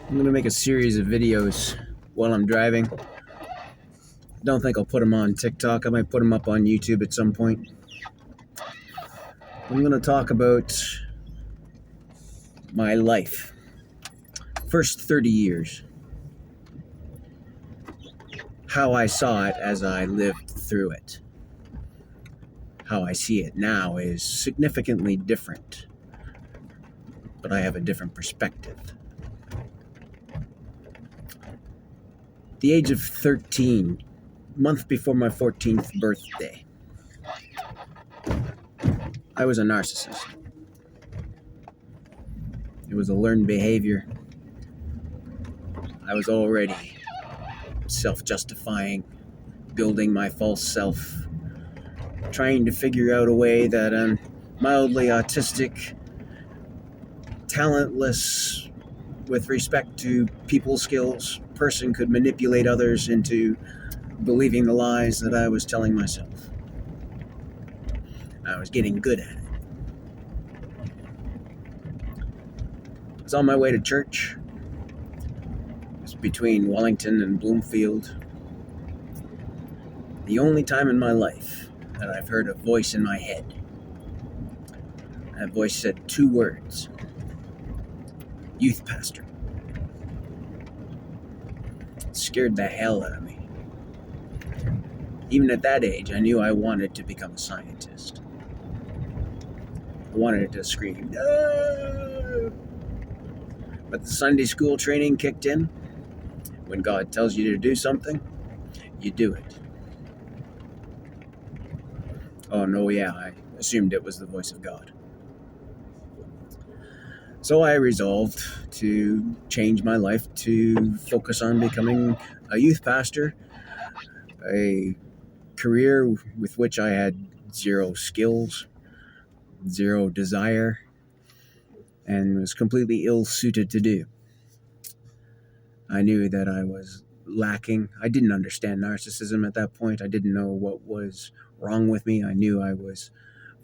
I'm going to make a series of videos while I'm driving. Don't think I'll put them on TikTok. I might put them up on YouTube at some point. I'm going to talk about my life. First 30 years. How I saw it as I lived through it. How I see it now is significantly different, but I have a different perspective. At the age of 13, month before my 14th birthday, I was a narcissist. It was a learned behavior. I was already self-justifying, building my false self, trying to figure out a way that a mildly autistic, talentless, with respect to people skills, person could manipulate others into believing the lies that I was telling myself. I was getting good at it. I was on my way to church. It was between Wellington and Bloomfield. The only time in my life that I've heard a voice in my head. That voice said 2 words. Youth pastor. It scared the hell out of me. Even at that age, I knew I wanted to become a scientist. I wanted to scream, "No!" But the Sunday school training kicked in. When God tells you to do something, you do it. Oh, no, yeah, I assumed it was the voice of God. So I resolved to change my life to focus on becoming a youth pastor, a career with which I had 0 skills, 0 desire, and was completely ill-suited to do. I knew that I was lacking. I didn't understand narcissism at that point. I didn't know what was wrong with me. I knew I was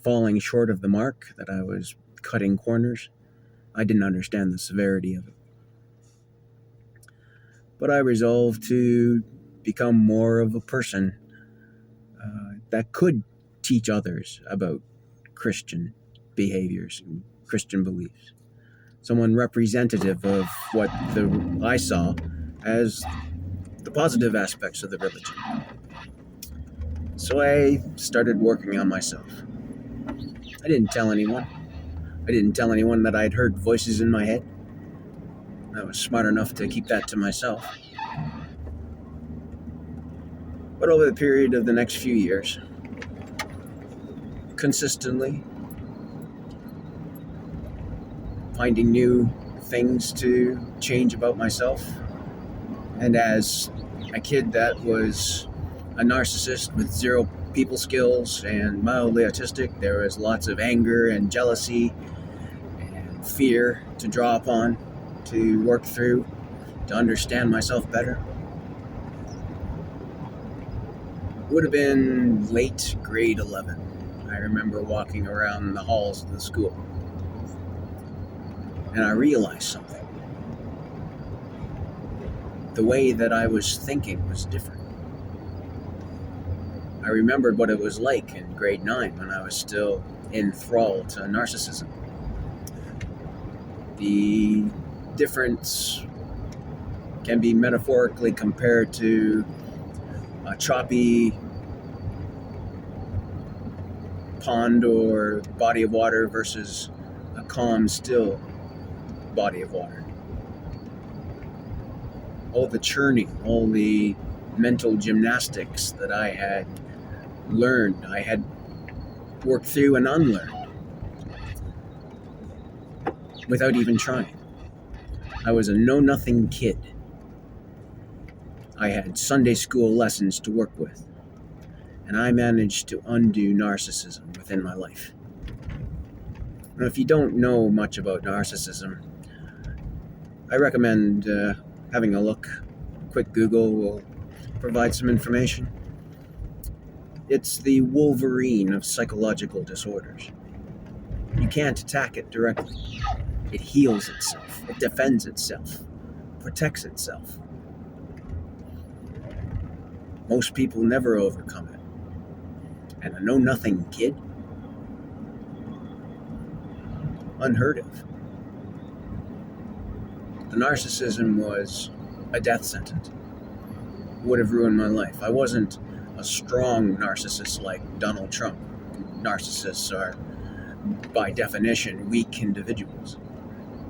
falling short of the mark, that I was cutting corners. I didn't understand the severity of it. But I resolved to become more of a person that could teach others about Christian behaviors and Christian beliefs. Someone representative of what I saw as the positive aspects of the religion. So I started working on myself. I didn't tell anyone. I didn't tell anyone that I'd heard voices in my head. I was smart enough to keep that to myself. But over the period of the next few years, consistently finding new things to change about myself, and as a kid that was a narcissist with 0 people skills and mildly autistic, there was lots of anger and jealousy and fear to draw upon, to work through, to understand myself better. It would have been late grade 11. I remember walking around the halls of the school, and I realized something. The way that I was thinking was different. I remembered what it was like in grade 9 when I was still enthralled to narcissism. The difference can be metaphorically compared to a choppy pond or body of water versus a calm, still body of water. All the churning, all the mental gymnastics that I had learned, I had worked through and unlearned without even trying. I was a know-nothing kid. I had Sunday school lessons to work with, and I managed to undo narcissism within my life. Now, if you don't know much about narcissism, I recommend having a look. A quick Google will provide some information. It's the Wolverine of psychological disorders. You can't attack it directly. It heals itself. It defends itself. protects itself. Most people never overcome it. And a know-nothing kid? Unheard of. The narcissism was a death sentence. Would have ruined my life. I wasn't a strong narcissist like Donald Trump. Narcissists are, by definition, weak individuals.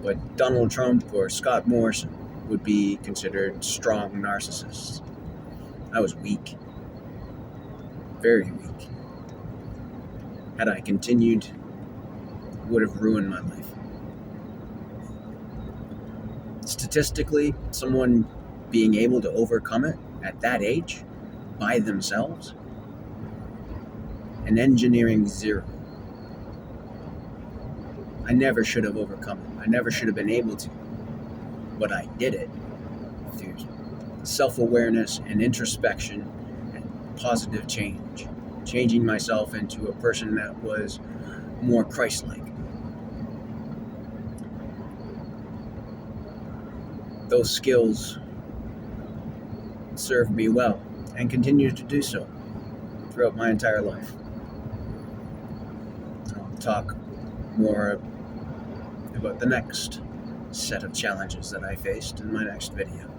But Donald Trump or Scott Morrison would be considered strong narcissists. I was weak. Very weak. Had I continued, it would have ruined my life. Statistically, someone being able to overcome it at that age, by themselves, and engineering zero. I never should have overcome it. I never should have been able to. But I did it through self-awareness and introspection and positive change, changing myself into a person that was more Christ-like. Those skills served me well and continue to do so throughout my entire life. I'll talk more about the next set of challenges that I faced in my next video.